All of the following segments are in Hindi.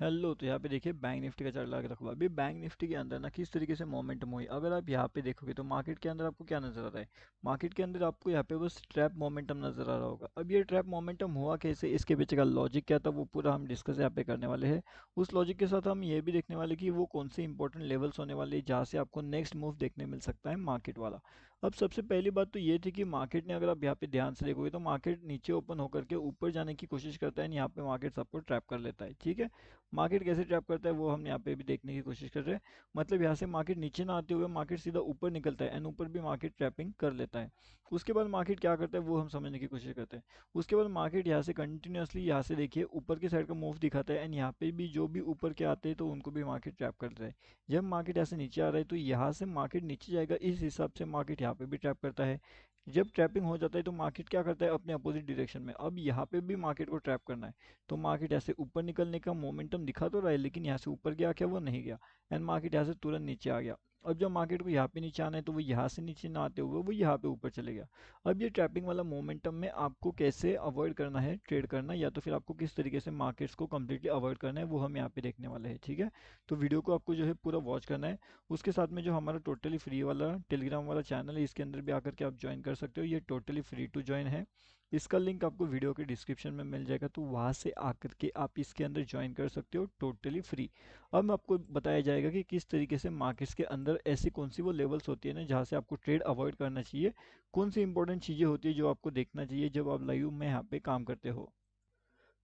हेलो। तो यहाँ पे देखिए बैंक निफ्टी का चार्ट लगा के रखा हुआ है। अभी बैंक निफ्टी के अंदर ना किस तरीके से मोमेंटम हुई, अगर आप यहाँ पे देखोगे तो मार्केट के अंदर आपको क्या नजर आ रहा है। मार्केट के अंदर आपको यहाँ पे बस ट्रैप मोमेंटम नजर आ रहा होगा। अब ये ट्रैप मोमेंटम हुआ कैसे, इसके पीछे का लॉजिक क्या था, वो पूरा हम डिस्कस यहाँ पे करने वाले हैं। उस लॉजिक के साथ हम ये भी देखने वाले कि वो कौन से इंपॉर्टेंट लेवल्स होने वाले हैं जहाँ से आपको नेक्स्ट मूव देखने मिल सकता है मार्केट वाला। अब सबसे पहली बात तो ये थी कि मार्केट ने, अगर आप यहाँ पे ध्यान से देखोगे तो मार्केट नीचे ओपन होकर के ऊपर जाने की कोशिश करता है, यहाँ पे मार्केट सबको ट्रैप कर लेता है। ठीक है, मार्केट कैसे ट्रैप करता है वो हम यहाँ पे भी देखने की कोशिश कर रहे हैं। मतलब यहाँ से मार्केट नीचे ना आते हुए मार्केट सीधा ऊपर निकलता है एंड ऊपर भी मार्केट ट्रैपिंग कर लेता है। उसके बाद मार्केट क्या करता है वो हम समझने की कोशिश करते हैं। उसके बाद मार्केट यहाँ से कंटिन्यूसली यहाँ से देखिए ऊपर की साइड का मूव दिखाता है एंड यहाँ पे भी जो भी ऊपर के आते हैं तो उनको भी मार्केट ट्रैप करता है। जब मार्केट यहाँ से नीचे आ रहा है तो यहाँ से मार्केट नीचे जाएगा, इस हिसाब से मार्केट यहाँ पे भी ट्रैप करता है। जब ट्रैपिंग हो जाता है तो मार्केट क्या करता है, अपने अपोजिट डायरेक्शन में अब यहाँ पे भी मार्केट को ट्रैप करना है। तो मार्केट ऐसे ऊपर निकलने का मोमेंटम दिखा तो रहा है, लेकिन यहाँ से ऊपर गया क्या, वो नहीं गया एंड मार्केट यहाँ से तुरंत नीचे आ गया। अब जब मार्केट को यहाँ पे नीचे आना है तो वो यहाँ से नीचे ना आते हुए वो यहाँ पे ऊपर चले गया। अब ये ट्रैपिंग वाला मोमेंटम में आपको कैसे अवॉइड करना है ट्रेड करना, या तो फिर आपको किस तरीके से मार्केट्स को कम्प्लीटली अवॉइड करना है, वो हम यहाँ पे देखने वाले हैं। ठीक है, तो वीडियो को आपको जो है पूरा वॉच करना है। उसके साथ में जो हमारा टोटली फ्री वाला टेलीग्राम वाला चैनल है, इसके अंदर भी आकर के आप ज्वाइन कर सकते हो। ये टोटली फ्री टू ज्वाइन है। इसका लिंक आपको वीडियो के डिस्क्रिप्शन में मिल जाएगा, तो वहाँ से आकर के आप इसके अंदर ज्वाइन कर सकते हो टोटली फ्री। अब आपको बताया जाएगा कि किस तरीके से मार्केट्स के अंदर ऐसी कौन सी वो लेवल्स होती है ना जहाँ से आपको ट्रेड अवॉइड करना चाहिए, कौन सी इंपॉर्टेंट चीज़ें होती है जो आपको देखना चाहिए जब आप लाइव में यहाँ पे काम करते हो।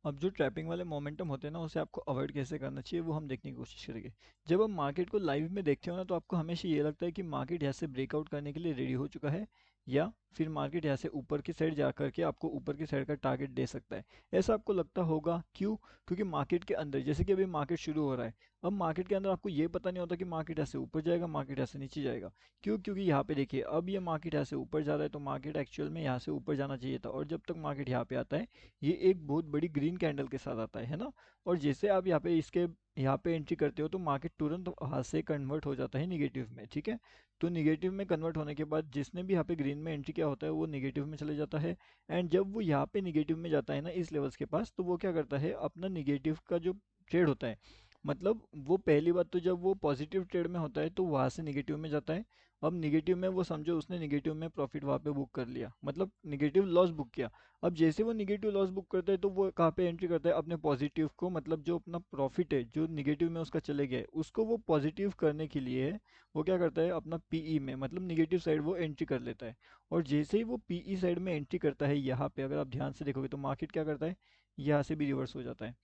अब जो ट्रैपिंग वाले मोमेंटम होते हैं ना उसे आपको अवॉइड कैसे करना चाहिए वो हम देखने की कोशिश करेंगे। जब आप मार्केट को लाइव में देखते हो ना तो आपको हमेशा ये लगता है कि मार्केट यहाँ से ब्रेकआउट करने के लिए रेडी हो चुका है, या फिर मार्केट यहाँ से ऊपर की साइड जा करके आपको ऊपर की साइड का टारगेट दे सकता है। ऐसा आपको लगता होगा, क्यों? क्योंकि मार्केट के अंदर जैसे कि अभी मार्केट शुरू हो रहा है, अब मार्केट के अंदर आपको ये पता नहीं होता कि मार्केट ऐसे ऊपर जाएगा, मार्केट ऐसे नीचे जाएगा। क्यों? क्योंकि यहाँ पे देखिए अब ये मार्केट यहाँ से ऊपर जा रहा है तो मार्केट एक्चुअल में यहाँ से ऊपर जाना चाहिए था, और जब तक मार्केट यहाँ पे आता है ये एक बहुत बड़ी ग्रीन कैंडल के साथ आता है ना। और जैसे आप यहाँ पे इसके यहाँ पे एंट्री करते हो तो मार्केट तुरंत वहाँ से कन्वर्ट हो जाता है निगेटिव में। ठीक है, तो निगेटिव में कन्वर्ट होने के बाद जिसने भी यहाँ पे ग्रीन में एंट्री किया होता है वो निगेटिव में चले जाता है। एंड जब वो यहाँ पे निगेटिव में जाता है ना इस लेवल्स के पास, तो वो क्या करता है, अपना निगेटिव का जो ट्रेड होता है, मतलब वो पहली बात तो जब वो पॉजिटिव ट्रेड में होता है तो वहाँ से निगेटिव में जाता है। अब निगेटिव में वो समझो उसने निगेटिव में प्रॉफिट वहाँ पे बुक कर लिया, मतलब निगेटिव लॉस बुक किया। अब जैसे वो निगेटिव लॉस बुक करता है तो वो कहाँ पे एंट्री करता है, अपने पॉजिटिव को, मतलब जो अपना प्रॉफिट है जो निगेटिव में उसका चले गया है उसको वो पॉजिटिव करने के लिए वो क्या करता है, अपना पीई में, मतलब निगेटिव साइड वो एंट्री कर लेता है। और जैसे ही वो पीई साइड में एंट्री करता है, यहाँ पे अगर आप ध्यान से देखोगे तो मार्केट क्या करता है, यहाँ से भी रिवर्स हो जाता है।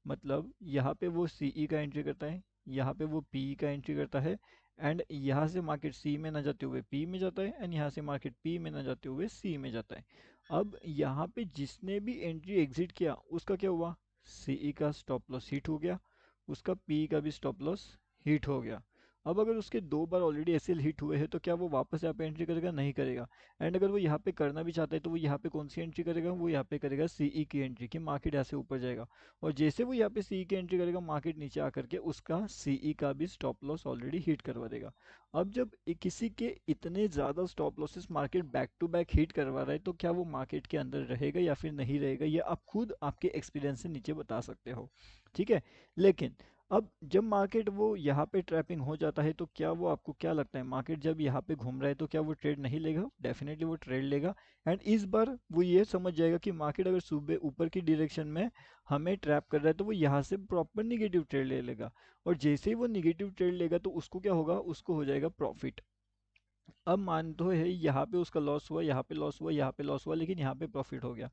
मतलब यहाँ पे वो सीई का एंट्री करता है, यहाँ पे वो पीई का एंट्री करता है, एंड यहाँ से मार्केट सी में ना जाते हुए पी में जाता है, एंड यहाँ से मार्केट पी में ना जाते हुए सी में जाता है। अब यहाँ पे जिसने भी एंट्री एग्जिट किया उसका क्या हुआ, सीई का स्टॉप लॉस हिट हो गया, उसका पी का भी स्टॉप लॉस हिट हो गया। अब अगर उसके दो बार ऑलरेडी ऐसे हिट हुए हैं तो क्या वो वापस यहाँ पे एंट्री करेगा, नहीं करेगा। एंड अगर वो यहाँ पे करना भी चाहता है तो वो यहाँ पे कौन सी एंट्री करेगा, वो यहाँ पे करेगा सीई की एंट्री, कि मार्केट यहाँ से ऊपर जाएगा। और जैसे वो यहाँ पे सीई की एंट्री करेगा मार्केट नीचे आकर के उसका सीई का भी स्टॉप लॉस ऑलरेडी हिट करवा देगा। अब जब किसी के इतने ज़्यादा stop losses market back to back hit करवा रहा है तो क्या वो मार्केट के अंदर रहेगा या फिर नहीं रहेगा, ये आप खुद आपके एक्सपीरियंस से नीचे बता सकते हो। ठीक है, लेकिन अब जब मार्केट वो यहाँ पे ट्रैपिंग हो जाता है तो क्या वो, आपको क्या लगता है, मार्केट जब यहाँ पे घूम रहा है तो क्या वो ट्रेड नहीं लेगा? डेफिनेटली वो ट्रेड लेगा। एंड इस बार वो ये समझ जाएगा कि मार्केट अगर सुबह ऊपर की डायरेक्शन में हमें ट्रैप कर रहा है तो वो यहाँ से प्रॉपर निगेटिव ट्रेड ले लेगा। और जैसे ही वो निगेटिव ट्रेड लेगा तो उसको क्या होगा, उसको हो जाएगा प्रॉफिट। अब मान तो है यहाँ पे उसका लॉस हुआ, यहाँ पे लॉस हुआ, यहाँ पे लॉस हुआ, लेकिन यहाँ पे प्रॉफिट हो गया।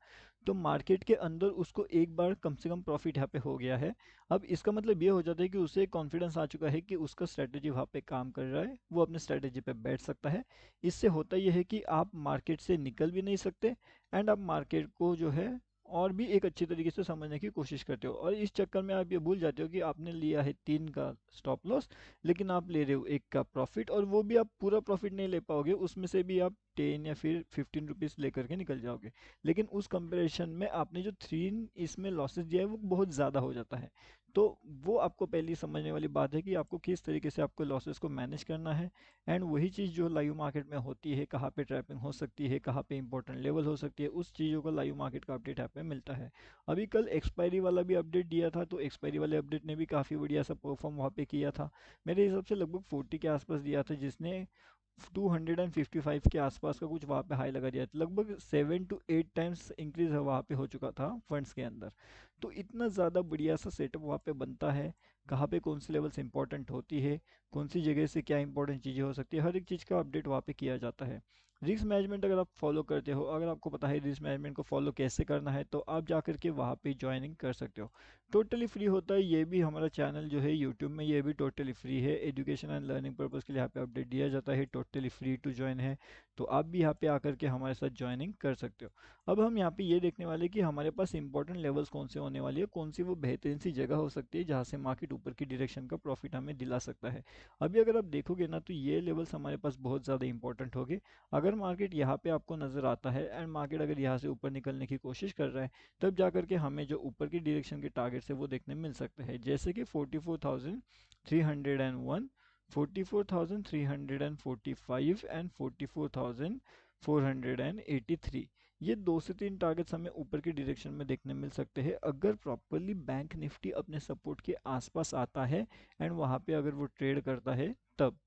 तो मार्केट के अंदर उसको एक बार कम से कम प्रॉफिट यहाँ पे हो गया है। अब इसका मतलब ये हो जाता है कि उसे कॉन्फिडेंस आ चुका है कि उसका स्ट्रैटेजी वहाँ पे काम कर रहा है, वो अपने स्ट्रैटेजी पे बैठ सकता है। इससे होता यह है कि आप मार्केट से निकल भी नहीं सकते, एंड आप मार्केट को जो है और भी एक अच्छी तरीके से समझने की कोशिश करते हो। और इस चक्कर में आप ये भूल जाते हो कि आपने लिया है 3 का स्टॉप लॉस, लेकिन आप ले रहे हो 1 का प्रॉफिट, और वो भी आप पूरा प्रॉफिट नहीं ले पाओगे, उसमें से भी आप 10 या फिर 15 रुपीज़ लेकर के निकल जाओगे। लेकिन उस कंपैरिजन में आपने जो 3 इसमें लॉसेस दिया है वो बहुत ज़्यादा हो जाता है। तो वो आपको पहली समझने वाली बात है कि आपको किस तरीके से आपको लॉसेस को मैनेज करना है। एंड वही चीज़ जो लाइव मार्केट में होती है, कहाँ पे ट्रैपिंग हो सकती है, कहाँ पे इंपॉर्टेंट लेवल हो सकती है, उस चीज़ों का लाइव मार्केट का अपडेट यहाँ पे मिलता है। अभी कल एक्सपायरी वाला भी अपडेट दिया था, तो एक्सपायरी वाले अपडेट ने भी काफ़ी बढ़िया सा परफॉर्म वहाँ पे किया था। मेरे हिसाब से लगभग 40 के आसपास दिया था, जिसने 255 के आसपास का कुछ वहाँ पे हाई लगा दिया था। लगभग 7 to 8 टाइम्स इंक्रीज वहाँ पे हो चुका था फंड्स के अंदर। तो इतना ज़्यादा बढ़िया सा सेटअप वहाँ पे बनता है, कहाँ पे कौन सी लेवल्स इंपॉर्टेंट होती है, कौन सी जगह से क्या इंपॉर्टेंट चीज़ें हो सकती है, हर एक चीज़ का अपडेट वहाँ पे किया जाता है। रिस्क मैनेजमेंट अगर आप फॉलो करते हो, अगर आपको पता है रिस्क मैनेजमेंट को फॉलो कैसे करना है, तो आप जा करके वहाँ पे ज्वाइनिंग कर सकते हो। टोटली फ्री होता है ये भी, हमारा चैनल जो है यूट्यूब में ये भी टोटली फ्री है। एजुकेशन एंड लर्निंग पर्पज़ के लिए यहाँ पे अपडेट दिया जाता है, टोटली फ्री टू ज्वाइन है। तो आप भी यहाँ पे आकर के हमारे साथ ज्वाइनिंग कर सकते हो। अब हम यहाँ पे ये देखने वाले कि हमारे पास इंपॉर्टेंट लेवल्स कौन से होने वाली है, कौन सी वो बेहतरीन सी जगह हो सकती है जहाँ से मार्केट ऊपर की डायरेक्शन का प्रॉफिट हमें दिला सकता है। अभी अगर आप देखोगे ना, तो ये लेवल्स हमारे पास बहुत ज़्यादा इंपॉर्टेंट होंगे। अगर मार्केट यहाँ पे आपको नज़र आता है एंड मार्केट अगर यहाँ से ऊपर निकलने की कोशिश कर रहा है, तब जा करके हमें जो ऊपर की डायरेक्शन के टारगेट है वो देखने मिल सकते हैं, जैसे कि 44,301, 44,345 एंड 44,483। ये 2 से 3 टारगेट्स हमें ऊपर की डायरेक्शन में देखने मिल सकते हैं, अगर प्रॉपरली बैंक निफ्टी अपने सपोर्ट के आसपास आता है एंड वहाँ पे अगर वो ट्रेड करता है तब।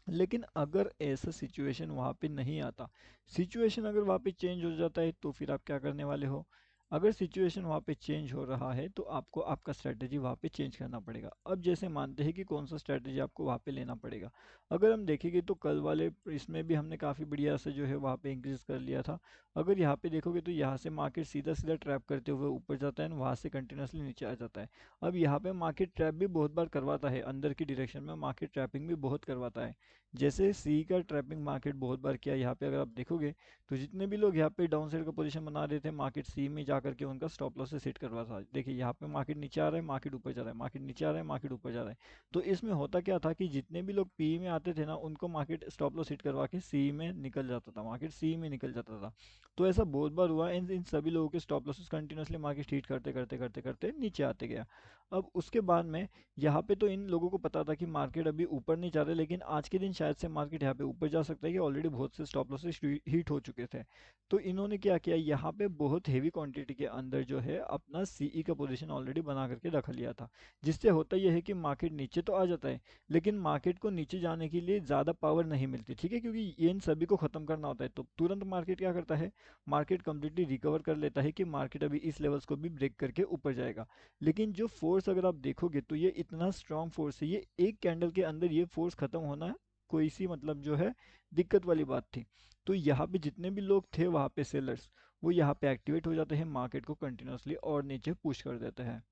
लेकिन अगर ऐसा सिचुएशन वहाँ पे नहीं आता, सिचुएशन अगर वहाँ पे चेंज हो जाता है, तो फिर आप क्या करने वाले हो? अगर सिचुएशन वहाँ पे चेंज हो रहा है, तो आपको आपका स्ट्रैटेजी वहाँ पे चेंज करना पड़ेगा। अब जैसे मानते हैं कि कौन सा स्ट्रैटेजी आपको वहाँ पे लेना पड़ेगा। अगर हम देखेंगे तो कल वाले इसमें भी हमने काफ़ी बढ़िया से जो है वहाँ पे इंक्रीज कर लिया था। अगर यहाँ पे देखोगे तो यहाँ से मार्केट सीधा सीधा ट्रैप करते हुए ऊपर जाता है और वहाँ से कंटिन्यूसली नीचे आ जाता है। अब यहाँ पे मार्केट ट्रैप भी बहुत बार करवाता है, अंदर की डायरेक्शन में मार्केट ट्रैपिंग भी बहुत करवाता है। जैसे सी का ट्रैपिंग मार्केट बहुत बार किया, यहाँ पे अगर आप देखोगे तो जितने भी लोग यहाँ पे डाउन साइड का पोजीशन बना रहे थे, मार्केट सी में जाकर के उनका स्टॉप लॉस से सेट करवा था। देखिए यहाँ पे मार्केट नीचे आ रहा है, मार्केट ऊपर जा रहा है, मार्केट नीचे आ रहा है, मार्केट ऊपर जा रहा है। तो इसमें होता क्या था कि जितने भी लोग पी में आते थे ना, उनको मार्केट स्टॉप लॉस सेट करवा के सी में निकल जाता था, मार्केट सी में निकल जाता था। तो ऐसा बहुत बार हुआ, इन सभी लोगों के stop losses continuously market hit करते करते करते करते नीचे आते गया। अब उसके बाद में यहाँ पे तो इन लोगों को पता था कि मार्केट अभी ऊपर नहीं जा रहा, लेकिन आज के दिन शायद से मार्केट यहाँ पे ऊपर जा सकता है, कि ऑलरेडी बहुत से स्टॉप लॉसेस हिट हो चुके थे। तो इन्होंने क्या किया, यहाँ पे बहुत हेवी क्वांटिटी के अंदर जो है अपना सीई का पोजीशन ऑलरेडी बना करके रख लिया था। जिससे होता यह है कि मार्केट नीचे तो आ जाता है, लेकिन मार्केट को नीचे जाने के लिए ज़्यादा पावर नहीं मिलती, ठीक है, क्योंकि ये इन सभी को ख़त्म करना होता है। तो तुरंत मार्केट क्या करता है, मार्केट कंप्लीटली रिकवर कर लेता है कि मार्केट अभी इस लेवल्स को भी ब्रेक करके ऊपर जाएगा। लेकिन जो फोर्स अगर आप देखोगे तो ये इतना स्ट्रांग फोर्स है, ये एक कैंडल के अंदर ये फोर्स खत्म होना कोई सी मतलब जो है दिक्कत वाली बात थी। तो यहाँ पे जितने भी लोग थे वहाँ पे सेलर्स, वो यहाँ पे एक्टिवेट हो जाते हैं, मार्केट को कंटिन्यूसली और नीचे पुश कर देते हैं।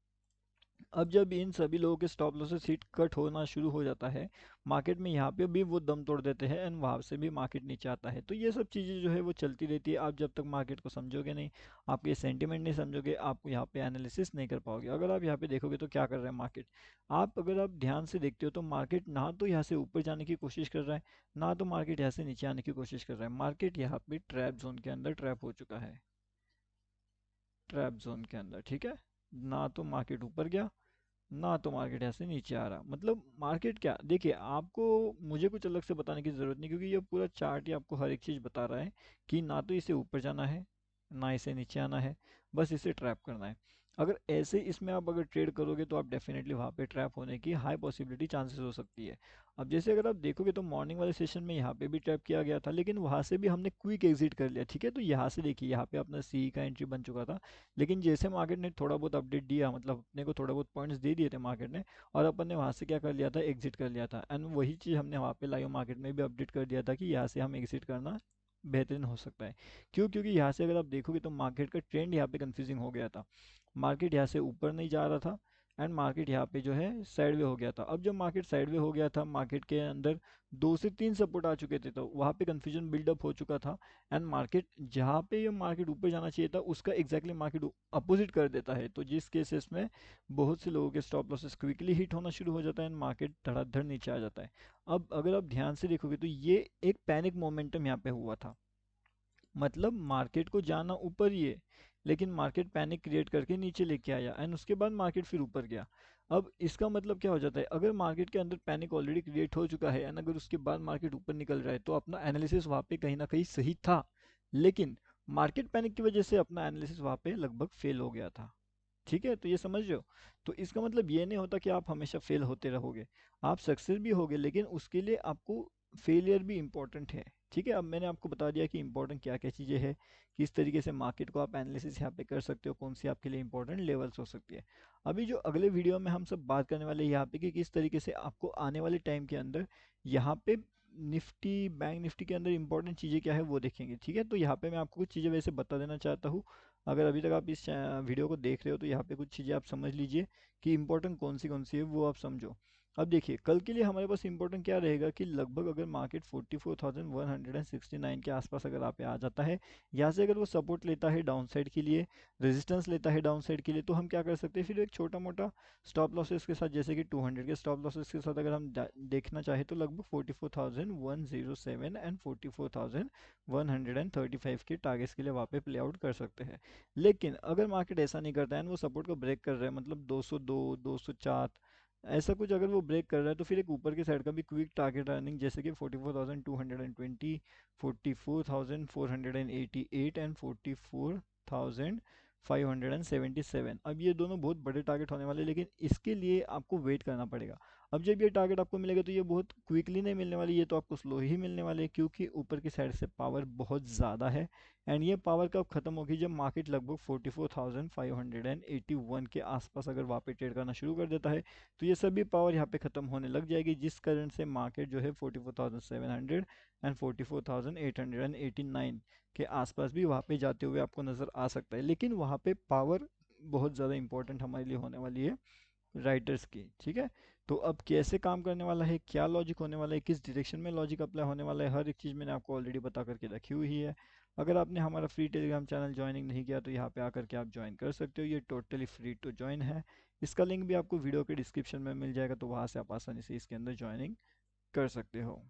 अब जब इन सभी लोगों के स्टॉप लॉसेस हिट कट होना शुरू हो जाता है, मार्केट में यहाँ पे भी वो दम तोड़ देते हैं एंड वहाँ से भी मार्केट नीचे आता है। तो ये सब चीज़ें जो है वो चलती रहती है। आप जब तक मार्केट को समझोगे नहीं, आपके सेंटिमेंट नहीं समझोगे, आप यहाँ पे एनालिसिस नहीं कर पाओगे। अगर आप यहाँ पे देखोगे तो क्या कर रहा है मार्केट, आप अगर आप ध्यान से देखते हो तो मार्केट ना तो यहाँ से ऊपर जाने की कोशिश कर रहा है, ना तो मार्केट यहाँ से नीचे आने की कोशिश कर रहा है। मार्केट यहाँ पे ट्रैप जोन के अंदर ट्रैप हो चुका है, ट्रैप जोन के अंदर, ठीक है। ना तो मार्केट ऊपर गया, ना तो मार्केट ऐसे नीचे आ रहा। मतलब मार्केट क्या, देखिए आपको मुझे कुछ अलग से बताने की ज़रूरत नहीं, क्योंकि ये पूरा चार्ट ही आपको हर एक चीज़ बता रहा है कि ना तो इसे ऊपर जाना है, ना इसे नीचे आना है, बस इसे ट्रैप करना है। अगर ऐसे इसमें आप अगर ट्रेड करोगे तो आप डेफिनेटली वहाँ पे ट्रैप होने की हाई पॉसिबिलिटी चांसेस हो सकती है। अब जैसे अगर आप देखोगे तो मॉर्निंग वाले सेशन में यहाँ पे भी ट्रैप किया गया था, लेकिन वहाँ से भी हमने क्विक एग्जिट कर लिया, ठीक है। तो यहाँ से देखिए, यहाँ पे अपना सी का एंट्री बन चुका था, लेकिन जैसे मार्केट ने थोड़ा बहुत अपडेट दिया, मतलब अपने को थोड़ा बहुत पॉइंट्स दे दिए थे मार्केट ने, और अपन ने वहाँ से क्या कर लिया था, एग्जिट कर लिया था। एंड वही चीज़ हमने वहाँ पे लाइव मार्केट में भी अपडेट कर दिया था कि यहाँ से हम एग्जिट करना बेहतरीन हो सकता है। क्यों, क्योंकि यहाँ से अगर आप देखोगे तो मार्केट का ट्रेंड यहाँ पे कंफ्यूजिंग हो गया था। मार्केट यहाँ से ऊपर नहीं जा रहा था एंड मार्केट यहाँ पे जो है साइडवे हो गया था। अब जब मार्केट साइडवे हो गया था, मार्केट के अंदर 2 से 3 सपोर्ट आ चुके थे, तो वहाँ पे कंफ्यूजन बिल्डअप हो चुका था। एंड मार्केट जहाँ पे ये मार्केट ऊपर जाना चाहिए था, उसका एग्जैक्टली मार्केट अपोजिट कर देता है। तो जिस केसेस में बहुत से लोगों के स्टॉप लॉसेस क्विकली हिट होना शुरू हो जाता है एंड मार्केट धड़ाधड़ नीचे आ जाता है। अब अगर आप ध्यान से देखोगे तो ये एक पैनिक मोमेंटम यहाँ पे हुआ था, मतलब मार्केट को जाना ऊपर ही है, लेकिन मार्केट पैनिक क्रिएट करके नीचे लेके आया एंड उसके बाद मार्केट फिर ऊपर गया। अब इसका मतलब क्या हो जाता है, अगर मार्केट के अंदर पैनिक ऑलरेडी क्रिएट हो चुका है एंड अगर उसके बाद मार्केट ऊपर निकल रहा है तो अपना एनालिसिस वहाँ पे कहीं ना कहीं सही था, लेकिन मार्केट पैनिक की वजह से अपना एनालिसिस वहाँ पे लगभग फेल हो गया था। ठीक है, तो ये समझ रहे हो। तो इसका मतलब ये नहीं होता कि आप हमेशा फेल होते रहोगे, आप सक्सेस भी होगे, लेकिन उसके लिए आपको फेलियर भी इम्पोर्टेंट है। ठीक है, अब मैंने आपको बता दिया कि इंपॉर्टेंट क्या क्या चीज़ें हैं, किस तरीके से मार्केट को आप एनालिसिस यहाँ पे कर सकते हो, कौन सी आपके लिए इंपॉर्टेंट लेवल्स हो सकती है। अभी जो अगले वीडियो में हम सब बात करने वाले हैं यहाँ पे कि किस तरीके से आपको आने वाले टाइम के अंदर यहाँ पे निफ्टी, बैंक निफ्टी के अंदर इंपॉर्टेंट चीज़ें क्या है वो देखेंगे। ठीक है, तो यहाँ पे मैं आपको कुछ चीज़ें वैसे बता देना चाहता हूँ। अगर अभी तक आप इस वीडियो को देख रहे हो तो यहाँ पे कुछ चीज़ें आप समझ लीजिए कि इंपॉर्टेंट कौन सी है वो आप समझो। अब देखिए, कल के लिए हमारे पास इंपॉर्टेंट क्या रहेगा कि लगभग अगर मार्केट 44,169 के आसपास अगर आप पे आ जाता है, यहाँ से अगर वो सपोर्ट लेता है डाउन साइड के लिए, रेजिस्टेंस लेता है डाउन साइड के लिए, तो हम क्या कर सकते हैं फिर एक छोटा मोटा स्टॉप लॉसेस के साथ, जैसे कि 200 के स्टॉप लॉसेस के साथ अगर हम देखना चाहें तो लगभग 44,107 एंड 44,135 के टारगेट्स के लिए वहाँ पे प्ले आउट कर सकते हैं। लेकिन अगर मार्केट ऐसा नहीं करता है, वो सपोर्ट को ब्रेक कर रहा है, मतलब 202, 204 ऐसा कुछ अगर वो ब्रेक कर रहा है, तो फिर एक ऊपर की साइड का भी क्विक टारगेट रनिंग, जैसे कि 44,220, 44,488 एंड 44,577। अब ये दोनों बहुत बड़े टारगेट होने वाले हैं, लेकिन इसके लिए आपको वेट करना पड़ेगा। अब जब ये टारगेट आपको मिलेगा तो ये बहुत क्विकली नहीं मिलने वाली, ये तो आपको स्लो ही मिलने वाले हैं, क्योंकि ऊपर की साइड से पावर बहुत ज़्यादा है। एंड ये पावर कब खत्म होगी, जब मार्केट लगभग 44,581 के आसपास अगर वहाँ पे ट्रेड करना शुरू कर देता है, तो ये सभी पावर यहाँ पे खत्म होने लग जाएगी, जिस कारण से मार्केट जो है 44,700 एंड 44,889 के आसपास भी वहाँ पे जाते हुए आपको नज़र आ सकता है। लेकिन वहाँ पे पावर बहुत ज़्यादा इंपॉर्टेंट हमारे लिए होने वाली है राइटर्स की। ठीक है, तो अब कैसे काम करने वाला है, क्या लॉजिक होने वाला है, किस डायरेक्शन में लॉजिक अप्लाई होने वाला है, हर एक चीज़ मैंने आपको ऑलरेडी बता करके रखी हुई है। अगर आपने हमारा फ्री टेलीग्राम चैनल ज्वाइनिंग नहीं किया तो यहाँ पे आकर के आप ज्वाइन कर सकते हो, ये टोटली फ्री टू ज्वाइन है। इसका लिंक भी आपको वीडियो के डिस्क्रिप्शन में मिल जाएगा, तो वहाँ से आप आसानी से इसके अंदर ज्वाइनिंग कर सकते हो।